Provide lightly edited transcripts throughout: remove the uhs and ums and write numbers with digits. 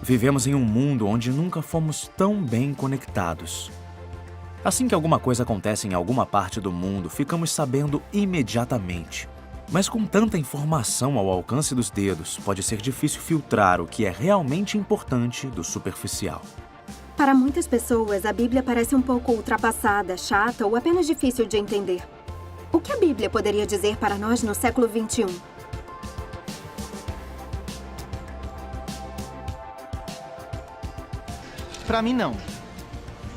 Vivemos em um mundo onde nunca fomos tão bem conectados. Assim que alguma coisa acontece em alguma parte do mundo, ficamos sabendo imediatamente. Mas com tanta informação ao alcance dos dedos, pode ser difícil filtrar o que é realmente importante do superficial. Para muitas pessoas, a Bíblia parece um pouco ultrapassada, chata ou apenas difícil de entender. O que a Bíblia poderia dizer para nós no século XXI? Para mim, não.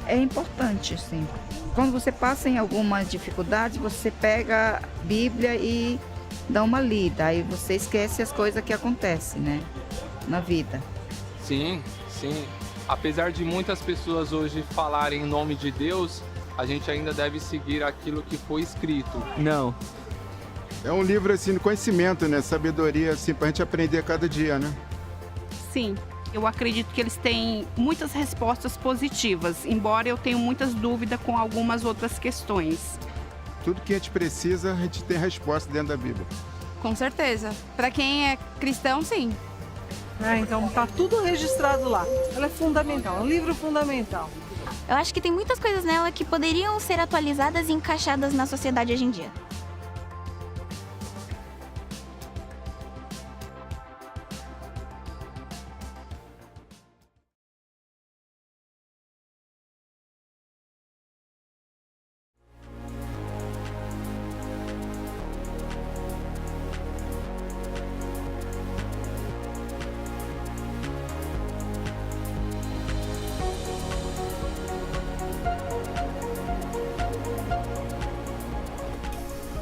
É importante, sim. Quando você passa em algumas dificuldades, você pega a Bíblia e dá uma lida. Aí você esquece as coisas que acontecem, né? Na vida. Sim, sim. Apesar de muitas pessoas hoje falarem em nome de Deus, a gente ainda deve seguir aquilo que foi escrito. Não. É um livro, assim, de conhecimento, né? Sabedoria, assim, pra gente aprender a cada dia, né? Sim, eu acredito que eles têm muitas respostas positivas, embora eu tenha muitas dúvidas com algumas outras questões. Tudo que a gente precisa, a gente tem resposta dentro da Bíblia. Com certeza. Para quem é cristão, sim. Então tá tudo registrado lá. Ela é fundamental, é um livro fundamental. Eu acho que tem muitas coisas nela que poderiam ser atualizadas e encaixadas na sociedade hoje em dia.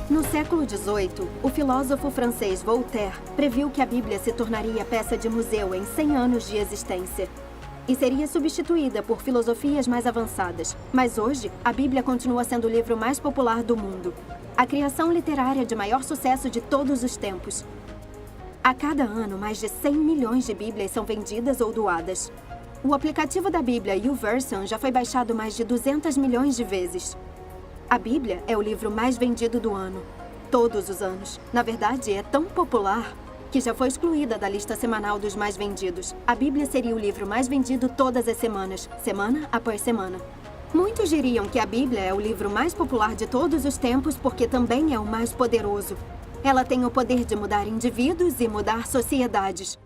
No século XVIII, o filósofo francês Voltaire previu que a Bíblia se tornaria peça de museu em 100 anos de existência e seria substituída por filosofias mais avançadas. Mas hoje, a Bíblia continua sendo o livro mais popular do mundo, a criação literária de maior sucesso de todos os tempos. A cada ano, mais de 100 milhões de Bíblias são vendidas ou doadas. O aplicativo da Bíblia YouVersion já foi baixado mais de 200 milhões de vezes. A Bíblia é o livro mais vendido do ano, todos os anos. Na verdade, é tão popular que já foi excluída da lista semanal dos mais vendidos. A Bíblia seria o livro mais vendido todas as semanas, semana após semana. Muitos diriam que a Bíblia é o livro mais popular de todos os tempos porque também é o mais poderoso. Ela tem o poder de mudar indivíduos e mudar sociedades.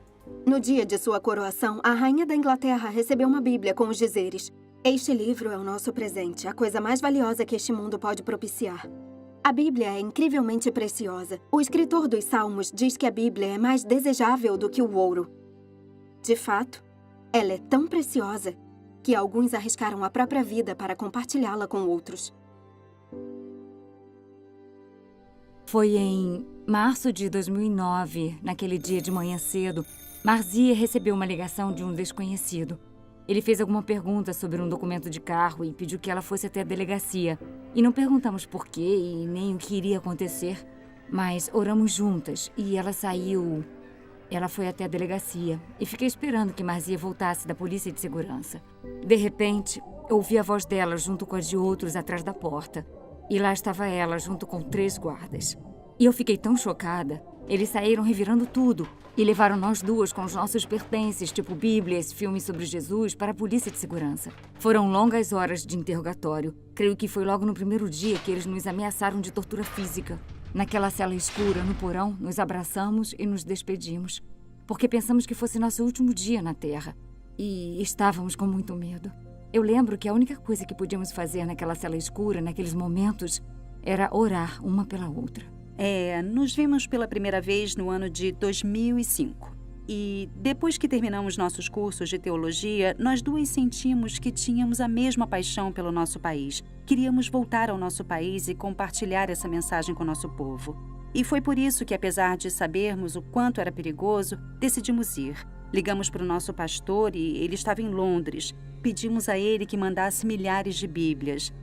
No dia de sua coroação, a rainha da Inglaterra recebeu uma Bíblia com os dizeres: "Este livro é o nosso presente, a coisa mais valiosa que este mundo pode propiciar." A Bíblia é incrivelmente preciosa. O escritor dos Salmos diz que a Bíblia é mais desejável do que o ouro. De fato, ela é tão preciosa que alguns arriscaram a própria vida para compartilhá-la com outros. Foi em março de 2009, naquele dia de manhã cedo, Marzieh recebeu uma ligação de um desconhecido. Ele fez alguma pergunta sobre um documento de carro e pediu que ela fosse até a delegacia. E não perguntamos por quê e nem o que iria acontecer, mas oramos juntas e ela saiu. Ela foi até a delegacia e fiquei esperando que Marzieh voltasse da polícia de segurança. De repente, ouvi a voz dela junto com as de outros atrás da porta. E lá estava ela, junto com 3 guardas. E eu fiquei tão chocada. Eles saíram revirando tudo e levaram nós duas com os nossos pertences, tipo Bíblias, filmes sobre Jesus, para a polícia de segurança. Foram longas horas de interrogatório. Creio que foi logo no primeiro dia que eles nos ameaçaram de tortura física. Naquela cela escura, no porão, nos abraçamos e nos despedimos. Porque pensamos que fosse nosso último dia na Terra. E estávamos com muito medo. Eu lembro que a única coisa que podíamos fazer naquela cela escura, naqueles momentos, era orar uma pela outra. Nos vimos pela primeira vez no ano de 2005. E depois que terminamos nossos cursos de teologia, nós duas sentimos que tínhamos a mesma paixão pelo nosso país. Queríamos voltar ao nosso país e compartilhar essa mensagem com o nosso povo. E foi por isso que, apesar de sabermos o quanto era perigoso, decidimos ir. Ligamos para o nosso pastor e ele estava em Londres. Pedimos a ele que mandasse milhares de Bíblias.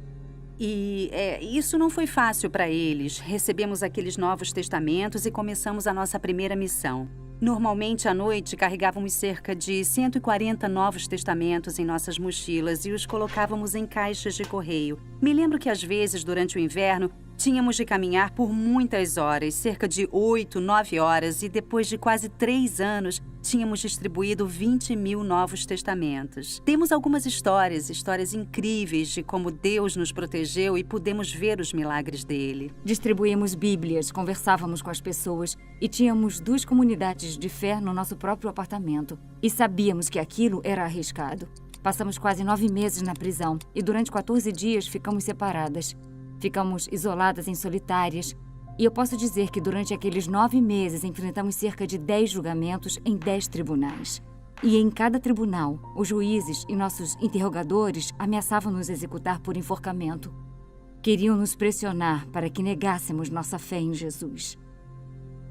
E isso não foi fácil para eles. Recebemos aqueles Novos Testamentos e começamos a nossa primeira missão. Normalmente, à noite, carregávamos cerca de 140 Novos Testamentos em nossas mochilas e os colocávamos em caixas de correio. Me lembro que, às vezes, durante o inverno, tínhamos de caminhar por muitas horas, cerca de 8, 9 horas, e depois de quase 3 anos, tínhamos distribuído 20 mil Novos Testamentos. Temos algumas histórias incríveis de como Deus nos protegeu e pudemos ver os milagres dele. Distribuímos Bíblias, conversávamos com as pessoas e tínhamos 2 comunidades de fé no nosso próprio apartamento. E sabíamos que aquilo era arriscado. Passamos quase 9 meses na prisão e durante 14 dias ficamos separadas. Ficamos isoladas em solitárias. E eu posso dizer que durante aqueles 9 meses enfrentamos cerca de 10 julgamentos em 10 tribunais. E em cada tribunal, os juízes e nossos interrogadores ameaçavam nos executar por enforcamento. Queriam nos pressionar para que negássemos nossa fé em Jesus.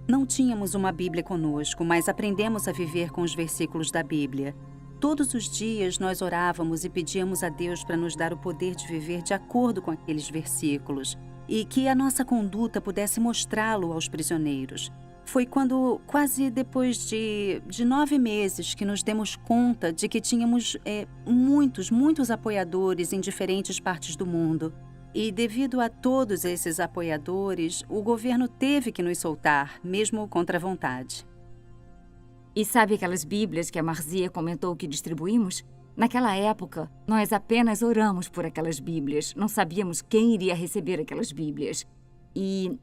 Não tínhamos uma Bíblia conosco, mas aprendemos a viver com os versículos da Bíblia. Todos os dias nós orávamos e pedíamos a Deus para nos dar o poder de viver de acordo com aqueles versículos e que a nossa conduta pudesse mostrá-lo aos prisioneiros. Foi quando, quase depois de 9 meses, que nos demos conta de que tínhamos muitos apoiadores em diferentes partes do mundo. E devido a todos esses apoiadores, o governo teve que nos soltar, mesmo contra a vontade. E sabe aquelas Bíblias que a Marzia comentou que distribuímos? Naquela época, nós apenas oramos por aquelas Bíblias. Não sabíamos quem iria receber aquelas Bíblias. E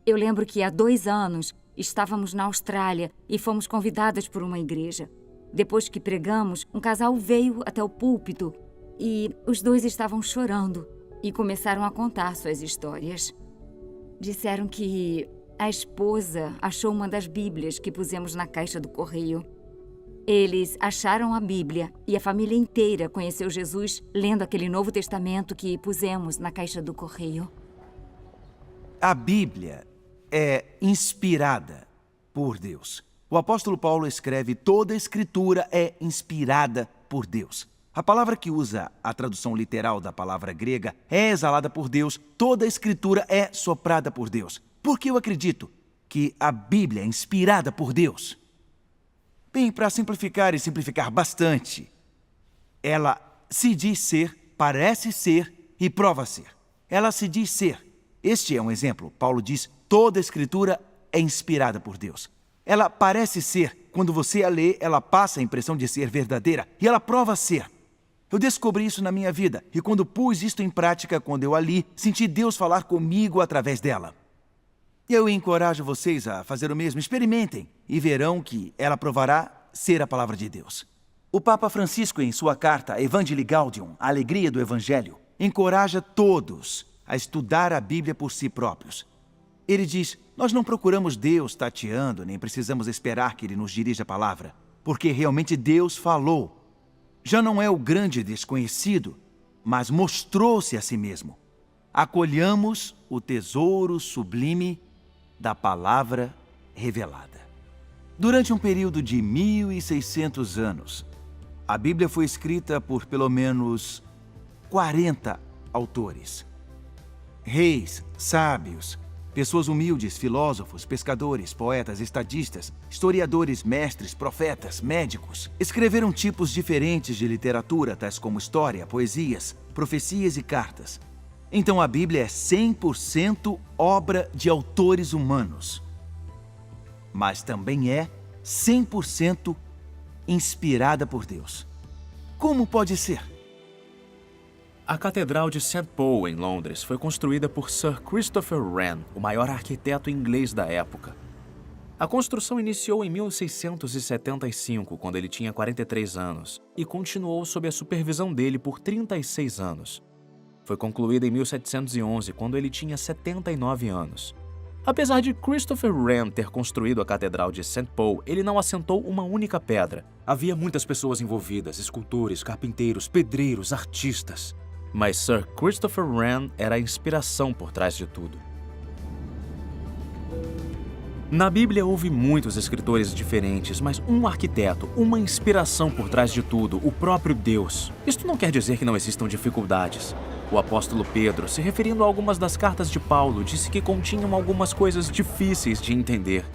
eu lembro que há 2 anos estávamos na Austrália e fomos convidadas por uma igreja. Depois que pregamos, um casal veio até o púlpito e os 2 estavam chorando e começaram a contar suas histórias. Disseram que a esposa achou uma das Bíblias que pusemos na caixa do correio. Eles acharam a Bíblia e a família inteira conheceu Jesus lendo aquele Novo Testamento que pusemos na caixa do correio. A Bíblia é inspirada por Deus. O apóstolo Paulo escreve: toda a Escritura é inspirada por Deus. A palavra que usa a tradução literal da palavra grega é exalada por Deus. Toda a Escritura é soprada por Deus. Por que eu acredito que a Bíblia é inspirada por Deus? Bem, para simplificar e simplificar bastante, ela se diz ser, parece ser e prova ser. Ela se diz ser. Este é um exemplo. Paulo diz: toda a Escritura é inspirada por Deus. Ela parece ser. Quando você a lê, ela passa a impressão de ser verdadeira e ela prova ser. Eu descobri isso na minha vida e quando pus isto em prática, quando eu a li, senti Deus falar comigo através dela. Eu encorajo vocês a fazer o mesmo. Experimentem e verão que ela provará ser a palavra de Deus. O Papa Francisco, em sua carta Evangelii Gaudium, a alegria do Evangelho, encoraja todos a estudar a Bíblia por si próprios. Ele diz: nós não procuramos Deus tateando, nem precisamos esperar que Ele nos dirija a palavra, porque realmente Deus falou. Já não é o grande desconhecido, mas mostrou-se a si mesmo. Acolhamos o tesouro sublime da palavra revelada. Durante um período de 1.600 anos, a Bíblia foi escrita por pelo menos 40 autores. Reis, sábios, pessoas humildes, filósofos, pescadores, poetas, estadistas, historiadores, mestres, profetas, médicos. Escreveram tipos diferentes de literatura, tais como história, poesias, profecias e cartas. Então a Bíblia é 100% obra de autores humanos, mas também é 100% inspirada por Deus. Como pode ser? A Catedral de St. Paul, em Londres, foi construída por Sir Christopher Wren, o maior arquiteto inglês da época. A construção iniciou em 1675, quando ele tinha 43 anos, e continuou sob a supervisão dele por 36 anos. Foi concluída em 1711, quando ele tinha 79 anos. Apesar de Christopher Wren ter construído a Catedral de St. Paul, ele não assentou uma única pedra. Havia muitas pessoas envolvidas, escultores, carpinteiros, pedreiros, artistas. Mas Sir Christopher Wren era a inspiração por trás de tudo. Na Bíblia houve muitos escritores diferentes, mas um arquiteto, uma inspiração por trás de tudo, o próprio Deus. Isto não quer dizer que não existam dificuldades. O apóstolo Pedro, se referindo a algumas das cartas de Paulo, disse que continham algumas coisas difíceis de entender.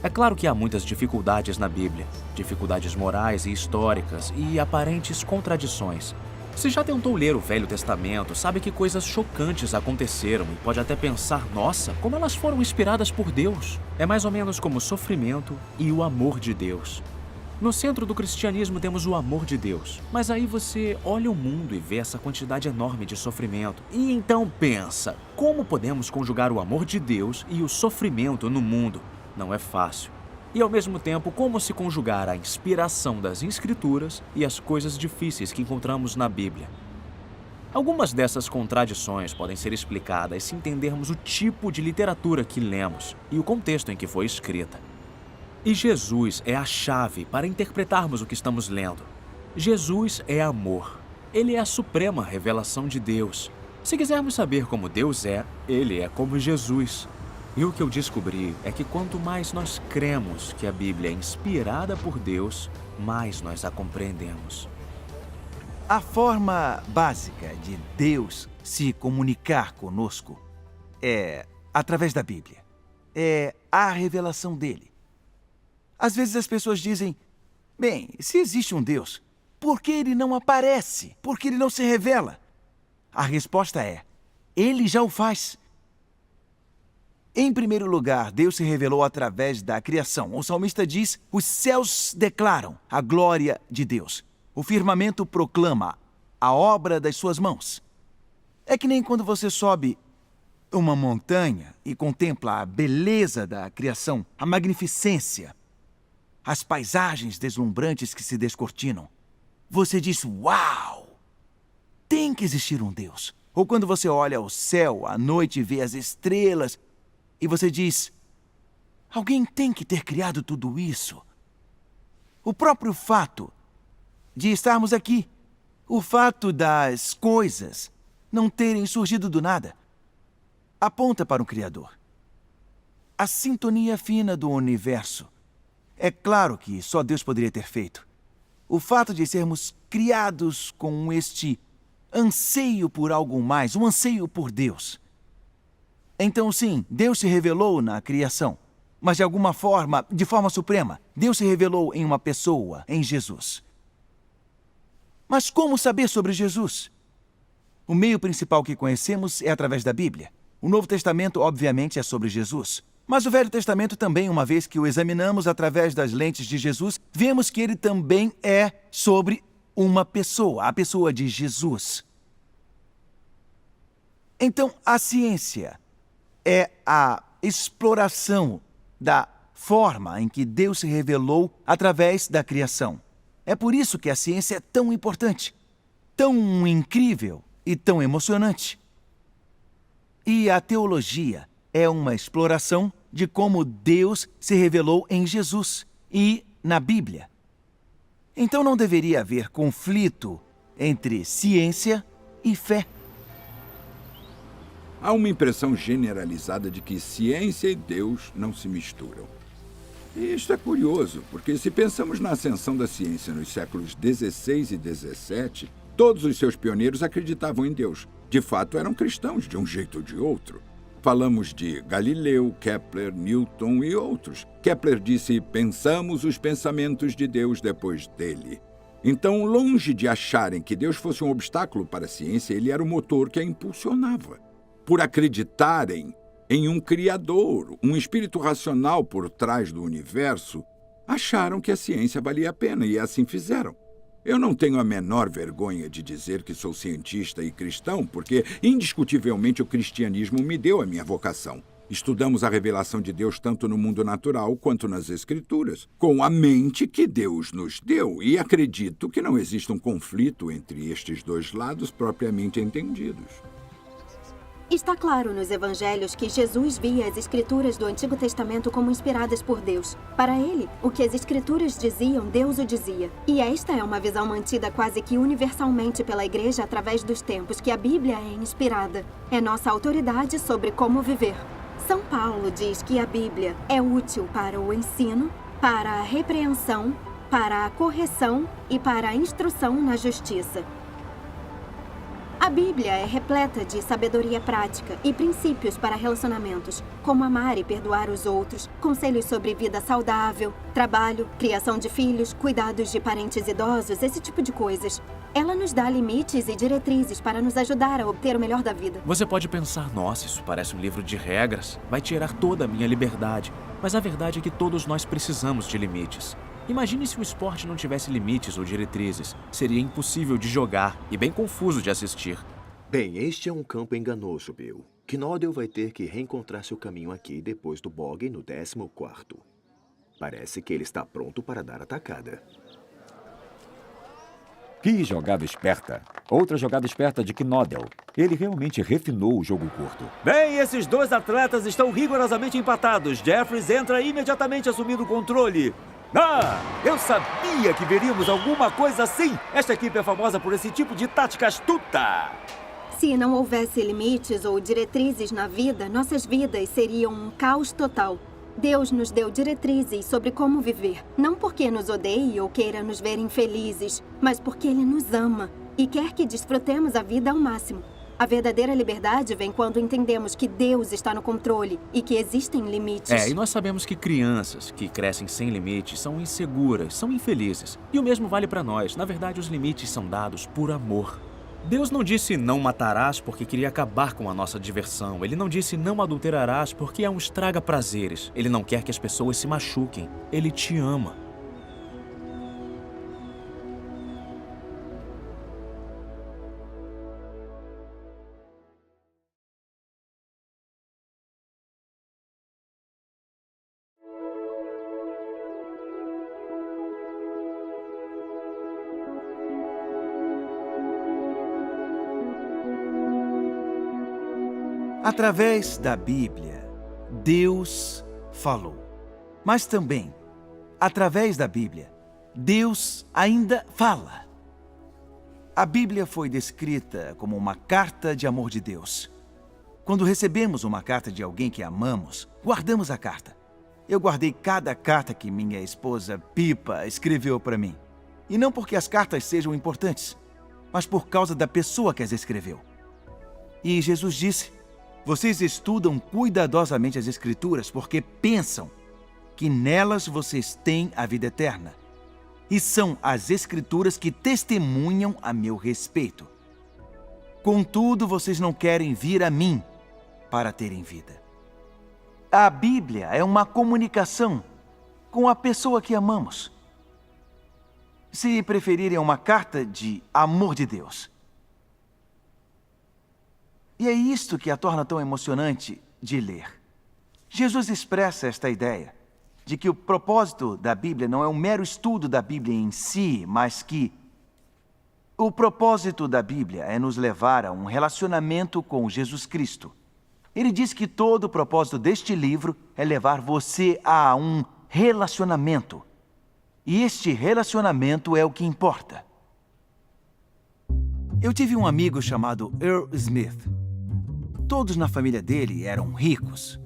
É claro que há muitas dificuldades na Bíblia, dificuldades morais e históricas e aparentes contradições. Se já tentou ler o Velho Testamento, sabe que coisas chocantes aconteceram e pode até pensar: nossa, como elas foram inspiradas por Deus. É mais ou menos como o sofrimento e o amor de Deus. No centro do cristianismo temos o amor de Deus, mas aí você olha o mundo e vê essa quantidade enorme de sofrimento. E então pensa, como podemos conjugar o amor de Deus e o sofrimento no mundo? Não é fácil. E ao mesmo tempo, como se conjugar a inspiração das Escrituras e as coisas difíceis que encontramos na Bíblia? Algumas dessas contradições podem ser explicadas se entendermos o tipo de literatura que lemos e o contexto em que foi escrita. E Jesus é a chave para interpretarmos o que estamos lendo. Jesus é amor. Ele é a suprema revelação de Deus. Se quisermos saber como Deus é, Ele é como Jesus. E o que eu descobri é que quanto mais nós cremos que a Bíblia é inspirada por Deus, mais nós a compreendemos. A forma básica de Deus se comunicar conosco é através da Bíblia. É a revelação dele. Às vezes as pessoas dizem, bem, se existe um Deus, por que ele não aparece? Por que ele não se revela? A resposta é, ele já o faz. Em primeiro lugar, Deus se revelou através da criação. O salmista diz, os céus declaram a glória de Deus. O firmamento proclama a obra das suas mãos. É que nem quando você sobe uma montanha e contempla a beleza da criação, a magnificência, as paisagens deslumbrantes que se descortinam. Você diz, uau! Tem que existir um Deus. Ou quando você olha ao céu à noite e vê as estrelas, e você diz, alguém tem que ter criado tudo isso. O próprio fato de estarmos aqui, o fato das coisas não terem surgido do nada, aponta para um Criador. A sintonia fina do universo. É claro que só Deus poderia ter feito. O fato de sermos criados com este anseio por algo mais, um anseio por Deus. Então, sim, Deus se revelou na criação, mas de alguma forma, de forma suprema, Deus se revelou em uma pessoa, em Jesus. Mas como saber sobre Jesus? O meio principal que conhecemos é através da Bíblia. O Novo Testamento, obviamente, é sobre Jesus. Mas o Velho Testamento também, uma vez que o examinamos através das lentes de Jesus, vemos que ele também é sobre uma pessoa, a pessoa de Jesus. Então, a ciência é a exploração da forma em que Deus se revelou através da criação. É por isso que a ciência é tão importante, tão incrível e tão emocionante. E a teologia é uma exploração de como Deus se revelou em Jesus e na Bíblia. Então não deveria haver conflito entre ciência e fé. Há uma impressão generalizada de que ciência e Deus não se misturam. E isto é curioso, porque se pensamos na ascensão da ciência nos séculos XVI e XVII, todos os seus pioneiros acreditavam em Deus. De fato, eram cristãos de um jeito ou de outro. Falamos de Galileu, Kepler, Newton e outros. Kepler disse, pensamos os pensamentos de Deus depois dele. Então, longe de acharem que Deus fosse um obstáculo para a ciência, ele era o motor que a impulsionava. Por acreditarem em um Criador, um espírito racional por trás do universo, acharam que a ciência valia a pena e assim fizeram. Eu não tenho a menor vergonha de dizer que sou cientista e cristão, porque, indiscutivelmente, o cristianismo me deu a minha vocação. Estudamos a revelação de Deus tanto no mundo natural quanto nas Escrituras, com a mente que Deus nos deu, e acredito que não existe um conflito entre estes dois lados propriamente entendidos. Está claro nos evangelhos que Jesus via as escrituras do Antigo Testamento como inspiradas por Deus. Para ele, o que as escrituras diziam, Deus o dizia. E esta é uma visão mantida quase que universalmente pela Igreja através dos tempos, que a Bíblia é inspirada. É nossa autoridade sobre como viver. São Paulo diz que a Bíblia é útil para o ensino, para a repreensão, para a correção e para a instrução na justiça. A Bíblia é repleta de sabedoria prática e princípios para relacionamentos, como amar e perdoar os outros, conselhos sobre vida saudável, trabalho, criação de filhos, cuidados de parentes idosos, esse tipo de coisas. Ela nos dá limites e diretrizes para nos ajudar a obter o melhor da vida. Você pode pensar, nossa, isso parece um livro de regras, vai tirar toda a minha liberdade. Mas a verdade é que todos nós precisamos de limites. Imagine se o esporte não tivesse limites ou diretrizes. Seria impossível de jogar e bem confuso de assistir. Bem, este é um campo enganoso, Bill. Knodel vai ter que reencontrar seu caminho aqui depois do bog no 14º. Parece que ele está pronto para dar a tacada. Que jogada esperta. Outra jogada esperta de Knodel. Ele realmente refinou o jogo curto. Bem, esses dois atletas estão rigorosamente empatados. Jeffries entra imediatamente assumindo o controle. Ah, eu sabia que veríamos alguma coisa assim. Esta equipe é famosa por esse tipo de tática astuta. Se não houvesse limites ou diretrizes na vida, nossas vidas seriam um caos total. Deus nos deu diretrizes sobre como viver. Não porque nos odeie ou queira nos ver infelizes, mas porque Ele nos ama e quer que desfrutemos a vida ao máximo. A verdadeira liberdade vem quando entendemos que Deus está no controle e que existem limites. E nós sabemos que crianças que crescem sem limites são inseguras, são infelizes. E o mesmo vale para nós. Na verdade, os limites são dados por amor. Deus não disse não matarás porque queria acabar com a nossa diversão. Ele não disse não adulterarás porque é um estraga-prazeres. Ele não quer que as pessoas se machuquem. Ele te ama. Através da Bíblia, Deus falou. Mas também, através da Bíblia, Deus ainda fala. A Bíblia foi descrita como uma carta de amor de Deus. Quando recebemos uma carta de alguém que amamos, guardamos a carta. Eu guardei cada carta que minha esposa Pipa escreveu para mim. E não porque as cartas sejam importantes, mas por causa da pessoa que as escreveu. E Jesus disse: vocês estudam cuidadosamente as Escrituras porque pensam que nelas vocês têm a vida eterna. E são as Escrituras que testemunham a meu respeito. Contudo, vocês não querem vir a mim para terem vida. A Bíblia é uma comunicação com a pessoa que amamos. Se preferirem, é uma carta de amor de Deus. E é isto que a torna tão emocionante de ler. Jesus expressa esta ideia de que o propósito da Bíblia não é um mero estudo da Bíblia em si, mas que o propósito da Bíblia é nos levar a um relacionamento com Jesus Cristo. Ele diz que todo o propósito deste livro é levar você a um relacionamento. E este relacionamento é o que importa. Eu tive um amigo chamado Earl Smith. Todos na família dele eram ricos.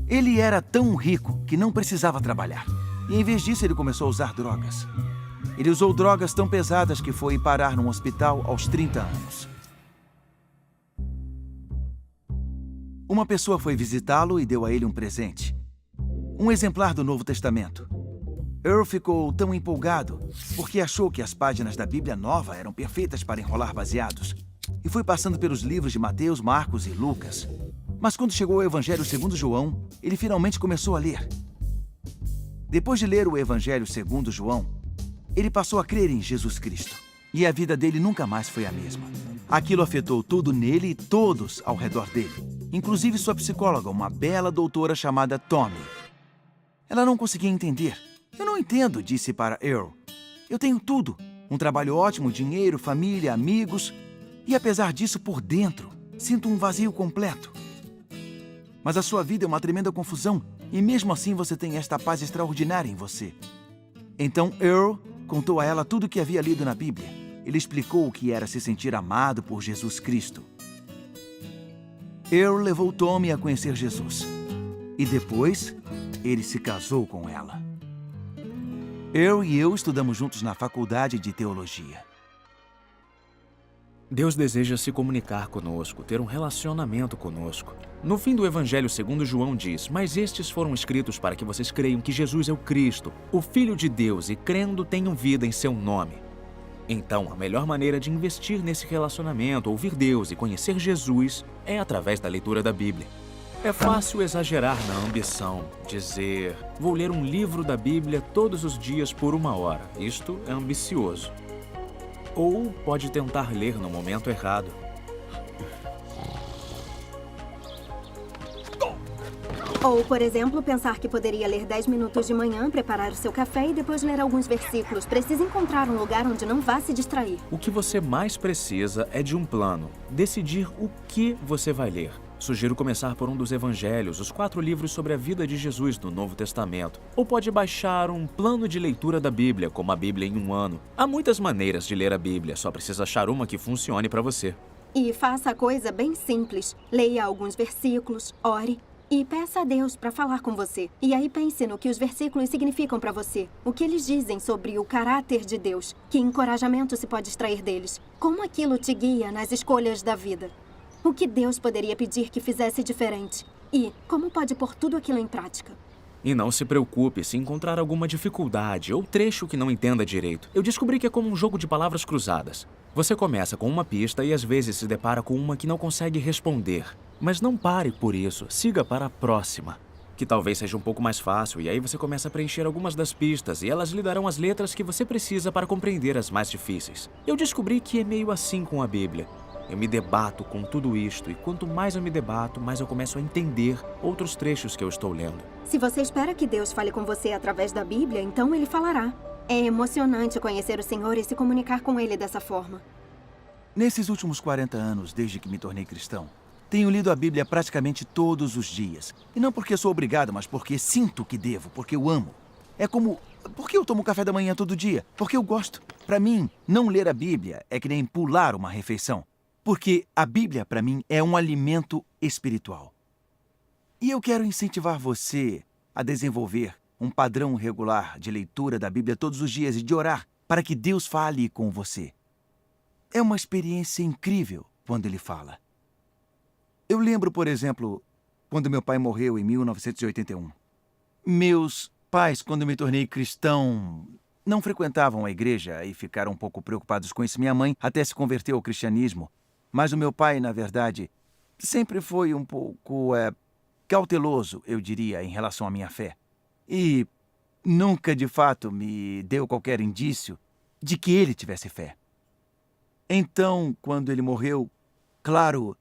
Ele era tão rico que não precisava trabalhar. E em vez disso, ele começou a usar drogas. Ele usou drogas tão pesadas que foi parar num hospital aos 30 anos. Uma pessoa foi visitá-lo e deu a ele um presente. Um exemplar do Novo Testamento. Earl ficou tão empolgado porque achou que as páginas da Bíblia Nova eram perfeitas para enrolar baseados. E foi passando pelos livros de Mateus, Marcos e Lucas. Mas quando chegou ao Evangelho segundo João, ele finalmente começou a ler. Depois de ler o Evangelho segundo João, ele passou a crer em Jesus Cristo. E a vida dele nunca mais foi a mesma. Aquilo afetou tudo nele e todos ao redor dele. Inclusive sua psicóloga, uma bela doutora chamada Tommy. Ela não conseguia entender. Eu não entendo, disse para Earl. Eu tenho tudo. Um trabalho ótimo, dinheiro, família, amigos. E apesar disso, por dentro, sinto um vazio completo. Mas a sua vida é uma tremenda confusão. E mesmo assim você tem esta paz extraordinária em você. Então Earl contou a ela tudo o que havia lido na Bíblia. Ele explicou o que era se sentir amado por Jesus Cristo. Earl levou Tommy a conhecer Jesus. E depois, ele se casou com ela. Earl e eu estudamos juntos na faculdade de teologia. Deus deseja se comunicar conosco, ter um relacionamento conosco. No fim do Evangelho segundo João diz: mas estes foram escritos para que vocês creiam que Jesus é o Cristo, o Filho de Deus, e crendo tenham vida em seu nome. Então, a melhor maneira de investir nesse relacionamento, ouvir Deus e conhecer Jesus, é através da leitura da Bíblia. É fácil exagerar na ambição, dizer, vou ler um livro da Bíblia todos os dias por 1 hora. Isto é ambicioso. Ou pode tentar ler no momento errado. Ou, por exemplo, pensar que poderia ler 10 minutos de manhã, preparar o seu café e depois ler alguns versículos. Precisa encontrar um lugar onde não vá se distrair. O que você mais precisa é de um plano. Decidir o que você vai ler. Sugiro começar por um dos evangelhos, os 4 livros sobre a vida de Jesus no Novo Testamento. Ou pode baixar um plano de leitura da Bíblia, como a Bíblia em 1 ano. Há muitas maneiras de ler a Bíblia, só precisa achar uma que funcione para você. E faça a coisa bem simples. Leia alguns versículos, ore e peça a Deus para falar com você. E aí pense no que os versículos significam para você. O que eles dizem sobre o caráter de Deus. Que encorajamento se pode extrair deles. Como aquilo te guia nas escolhas da vida. O que Deus poderia pedir que fizesse diferente? E como pode pôr tudo aquilo em prática? E não se preocupe se encontrar alguma dificuldade ou trecho que não entenda direito. Eu descobri que é como um jogo de palavras cruzadas. Você começa com uma pista e às vezes se depara com uma que não consegue responder. Mas não pare por isso, siga para a próxima, que talvez seja um pouco mais fácil, e aí você começa a preencher algumas das pistas e elas lhe darão as letras que você precisa para compreender as mais difíceis. Eu descobri que é meio assim com a Bíblia. Eu me debato com tudo isto, e quanto mais eu me debato, mais eu começo a entender outros trechos que eu estou lendo. Se você espera que Deus fale com você através da Bíblia, então Ele falará. É emocionante conhecer o Senhor e se comunicar com Ele dessa forma. Nesses últimos 40 anos, desde que me tornei cristão, tenho lido a Bíblia praticamente todos os dias. E não porque sou obrigado, mas porque sinto que devo, porque eu amo. É como... Por que eu tomo café da manhã todo dia? Porque eu gosto. Para mim, não ler a Bíblia é que nem pular uma refeição. Porque a Bíblia, para mim, é um alimento espiritual. E eu quero incentivar você a desenvolver um padrão regular de leitura da Bíblia todos os dias e de orar para que Deus fale com você. É uma experiência incrível quando Ele fala. Eu lembro, por exemplo, quando meu pai morreu em 1981. Meus pais, quando me tornei cristão, não frequentavam a igreja e ficaram um pouco preocupados com isso. Minha mãe até se converteu ao cristianismo. Mas o meu pai, na verdade, sempre foi um pouco cauteloso, eu diria, em relação à minha fé. E nunca, de fato, me deu qualquer indício de que ele tivesse fé. Então, quando ele morreu, claro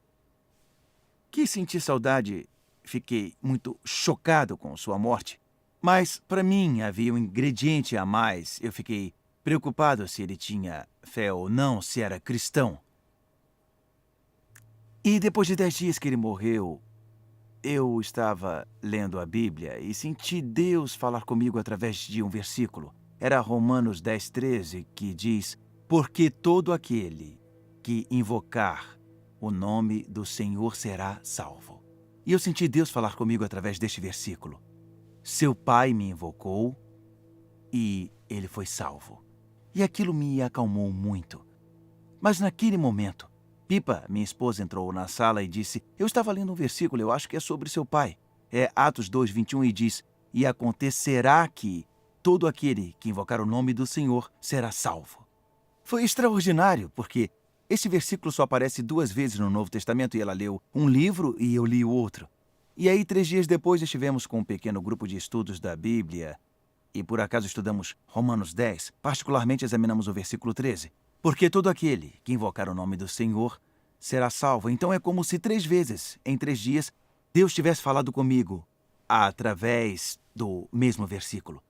que senti saudade, fiquei muito chocado com sua morte. Mas, para mim, havia um ingrediente a mais. Eu fiquei preocupado se ele tinha fé ou não, se era cristão. E depois de 10 dias que ele morreu, eu estava lendo a Bíblia e senti Deus falar comigo através de um versículo. Era Romanos 10:13, que diz: porque todo aquele que invocar o nome do Senhor será salvo. E eu senti Deus falar comigo através deste versículo. Seu pai me invocou e ele foi salvo. E aquilo me acalmou muito. Mas naquele momento, Pipa, minha esposa, entrou na sala e disse: eu estava lendo um versículo, eu acho que é sobre seu pai. É Atos 2:21 e diz: e acontecerá que todo aquele que invocar o nome do Senhor será salvo. Foi extraordinário, porque esse versículo só aparece 2 vezes no Novo Testamento e ela leu um livro e eu li o outro. E aí, 3 dias depois, estivemos com um pequeno grupo de estudos da Bíblia e por acaso estudamos Romanos 10, particularmente examinamos o versículo 13. Porque todo aquele que invocar o nome do Senhor será salvo. Então é como se 3 vezes, em 3 dias, Deus tivesse falado comigo através do mesmo versículo.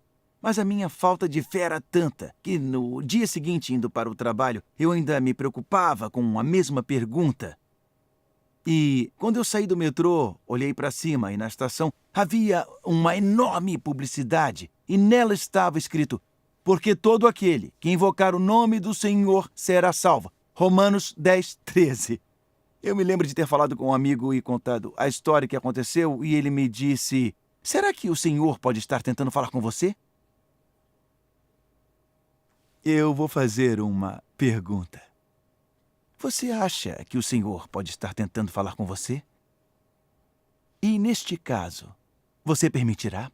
Mas a minha falta de fé era tanta que no dia seguinte, indo para o trabalho, eu ainda me preocupava com a mesma pergunta. E quando eu saí do metrô, olhei para cima e na estação havia uma enorme publicidade e nela estava escrito: porque todo aquele que invocar o nome do Senhor será salvo. Romanos 10:13. Eu me lembro de ter falado com um amigo e contado a história que aconteceu e ele me disse: será que o Senhor pode estar tentando falar com você? Eu vou fazer uma pergunta. Você acha que o Senhor pode estar tentando falar com você? E neste caso, você permitirá?